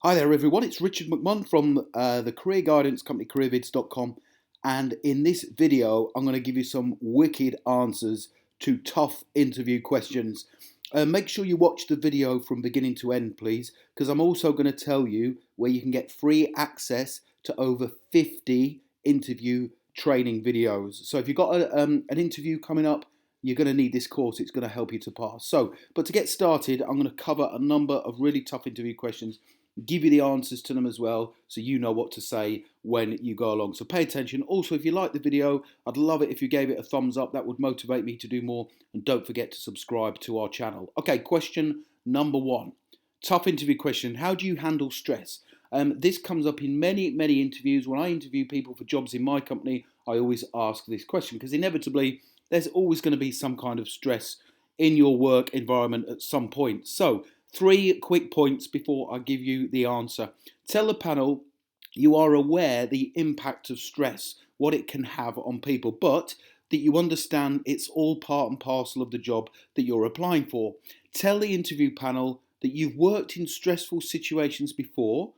Hi there everyone, it's Richard McMunn from the career guidance company CareerVidz.com, and in this video I'm going to give you some wicked answers to tough interview questions. Make sure you watch the video from beginning to end please, because I'm also going to tell you where you can get free access to over 50 interview training videos. So if you've got an interview coming up, you're going to need this course. It's going to help you to pass. But to get started, I'm going to cover a number of really tough interview questions, give you the answers to them as well, so you know what to say when you go along. So pay attention. Also, if you like the video, I'd love it if you gave it a thumbs up. That would motivate me to do more. And don't forget to subscribe to our channel. Okay, question number one. Tough interview question. How do you handle stress? This comes up in many interviews. When I interview people for jobs in my company, I always ask this question because inevitably there's always going to be some kind of stress in your work environment at some point. So 3 quick points before I give you the answer. Tell the panel you are aware the impact of stress, what it can have on people, but that you understand it's all part and parcel of the job that you're applying for. Tell the interview panel that you've worked in stressful situations before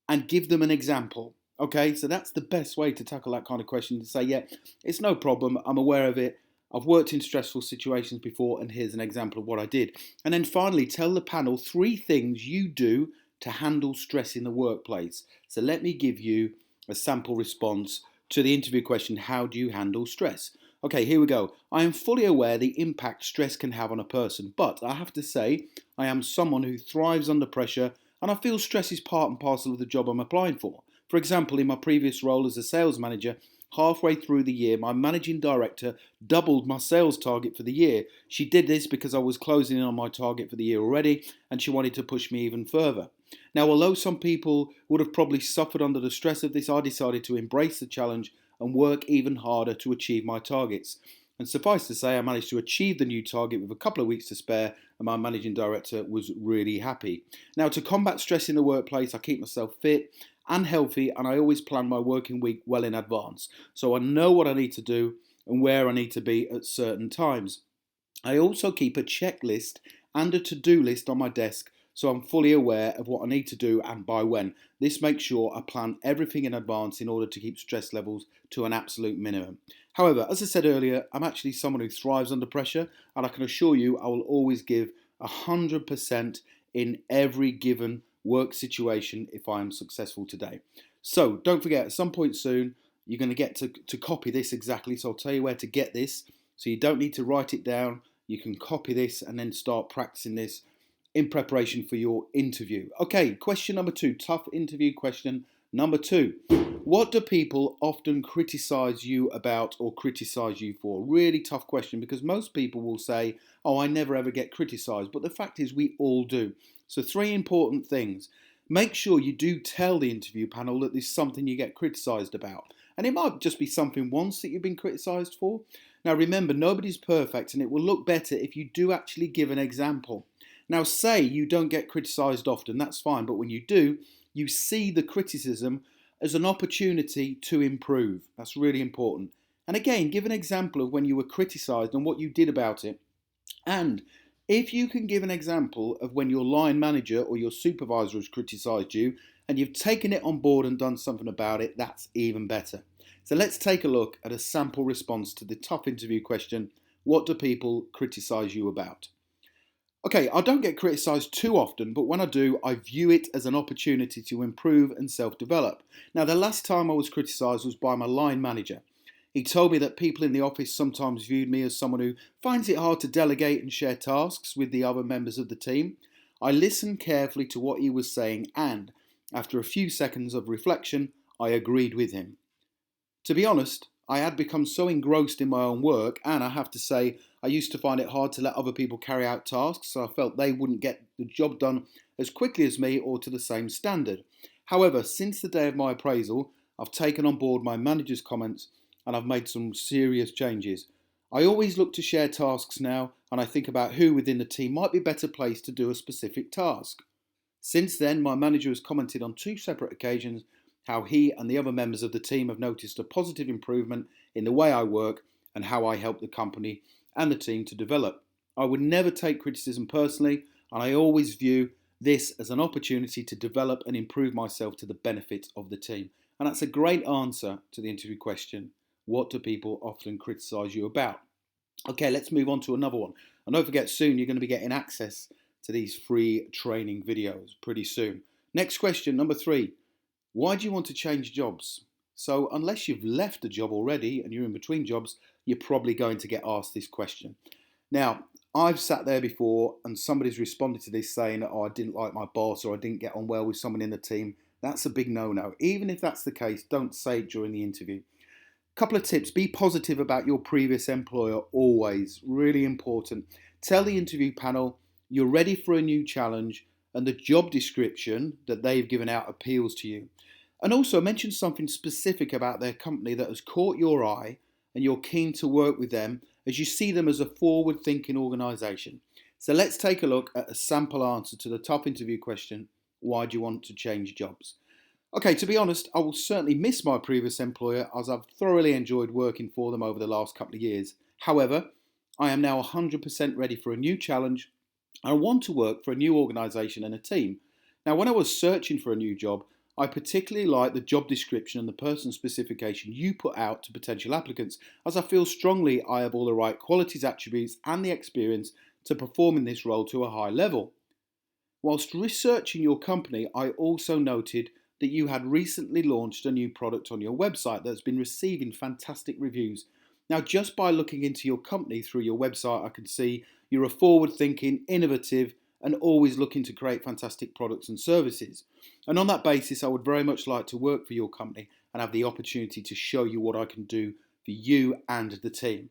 and give them an example. Okay, so that's the best way to tackle that kind of question, to say, yeah, it's no problem, I'm aware of it, I've worked in stressful situations before, and here's an example of what I did. And then finally, tell the panel 3 things you do to handle stress in the workplace. So let me give you a sample response to the interview question, how do you handle stress? Okay, here we go. I am fully aware the impact stress can have on a person, but I have to say I am someone who thrives under pressure, and I feel stress is part and parcel of the job I'm applying for. For example, in my previous role as a sales manager, halfway through the year, my managing director doubled my sales target for the year. She did this because I was closing in on my target for the year already, and she wanted to push me even further. Now, although some people would have probably suffered under the stress of this, I decided to embrace the challenge and work even harder to achieve my targets. And suffice to say, I managed to achieve the new target with a couple of weeks to spare, and my managing director was really happy. Now, to combat stress in the workplace, I keep myself fit and healthy, and I always plan my working week well in advance, so I know what I need to do and where I need to be at certain times. I also keep a checklist and a to-do list on my desk, so I'm fully aware of what I need to do and by when. This makes sure I plan everything in advance in order to keep stress levels to an absolute minimum. However, as I said earlier, I'm actually someone who thrives under pressure, and I can assure you I will always give 100% in every given work situation if I am successful today. So don't forget, at some point soon, you're going to get to copy this exactly. So I'll tell you where to get this. So you don't need to write it down. You can copy this and then start practicing this in preparation for your interview. Okay, question number 2, tough interview question number 2. What do people often criticize you about or criticize you for? Really tough question, because most people will say, oh, I never ever get criticized. But the fact is we all do. So 3 important things. Make sure you do tell the interview panel that there's something you get criticised about. And it might just be something once that you've been criticised for. Now remember, nobody's perfect, and it will look better if you do actually give an example. Now say you don't get criticised often, that's fine, but when you do, you see the criticism as an opportunity to improve. That's really important. And again, give an example of when you were criticised and what you did about it. And if you can give an example of when your line manager or your supervisor has criticised you and you've taken it on board and done something about it, that's even better. So let's take a look at a sample response to the tough interview question, what do people criticise you about? Okay, I don't get criticised too often, but when I do, I view it as an opportunity to improve and self-develop. Now, the last time I was criticised was by my line manager. He told me that people in the office sometimes viewed me as someone who finds it hard to delegate and share tasks with the other members of the team. I listened carefully to what he was saying, and after a few seconds of reflection, I agreed with him. To be honest, I had become so engrossed in my own work, and I have to say, I used to find it hard to let other people carry out tasks, so I felt they wouldn't get the job done as quickly as me or to the same standard. However, since the day of my appraisal, I've taken on board my manager's comments and I've made some serious changes. I always look to share tasks now, and I think about who within the team might be better placed to do a specific task. Since then, my manager has commented on 2 separate occasions how he and the other members of the team have noticed a positive improvement in the way I work and how I help the company and the team to develop. I would never take criticism personally, and I always view this as an opportunity to develop and improve myself to the benefit of the team. And that's a great answer to the interview question, what do people often criticise you about? Okay, let's move on to another one. And don't forget, soon you're going to be getting access to these free training videos pretty soon. Next question, number 3. Why do you want to change jobs? So unless you've left a job already and you're in between jobs, you're probably going to get asked this question. Now, I've sat there before and somebody's responded to this saying, oh, I didn't like my boss or I didn't get on well with someone in the team. That's a big no-no. Even if that's the case, don't say it during the interview. Couple of tips. Be positive about your previous employer always. Really important. Tell the interview panel you're ready for a new challenge and the job description that they've given out appeals to you. And also mention something specific about their company that has caught your eye and you're keen to work with them as you see them as a forward-thinking organisation. So let's take a look at a sample answer to the top interview question, why do you want to change jobs? Okay, to be honest, I will certainly miss my previous employer as I've thoroughly enjoyed working for them over the last couple of years. However, I am now 100% ready for a new challenge and I want to work for a new organisation and a team. Now, when I was searching for a new job, I particularly like the job description and the person specification you put out to potential applicants, as I feel strongly I have all the right qualities, attributes and the experience to perform in this role to a high level. Whilst researching your company, I also noted that you had recently launched a new product on your website that's been receiving fantastic reviews. Now, just by looking into your company through your website, I can see you're a forward-thinking, innovative, and always looking to create fantastic products and services. And on that basis, I would very much like to work for your company and have the opportunity to show you what I can do for you and the team.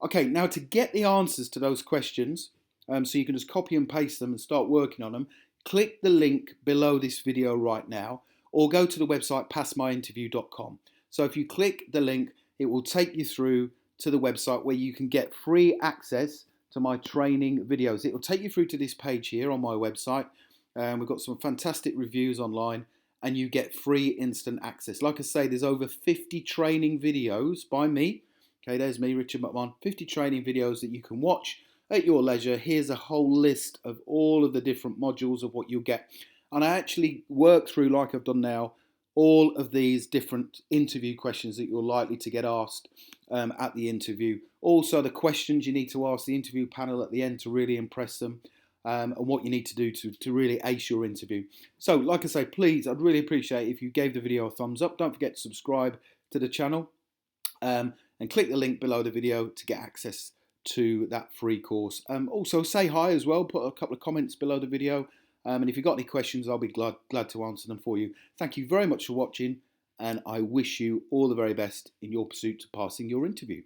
Okay, now to get the answers to those questions, so you can just copy and paste them and start working on them, click the link below this video right now, or go to the website passmyinterview.com. So if you click the link, it will take you through to the website where you can get free access to my training videos. It will take you through to this page here on my website. We've got some fantastic reviews online and you get free instant access. Like I say, there's over 50 training videos by me. Okay, there's me, Richard McMahon. 50 training videos that you can watch at your leisure. Here's a whole list of all of the different modules of what you'll get. And I actually work through, like I've done now, all of these different interview questions that you're likely to get asked at the interview. Also, the questions you need to ask the interview panel at the end to really impress them, and what you need to do to really ace your interview. So, like I say, please, I'd really appreciate if you gave the video a thumbs up. Don't forget to subscribe to the channel and click the link below the video to get access to that free course. Also, say hi as well. Put a couple of comments below the video. And if you've got any questions, I'll be glad to answer them for you. Thank you very much for watching, and I wish you all the very best in your pursuit to passing your interview.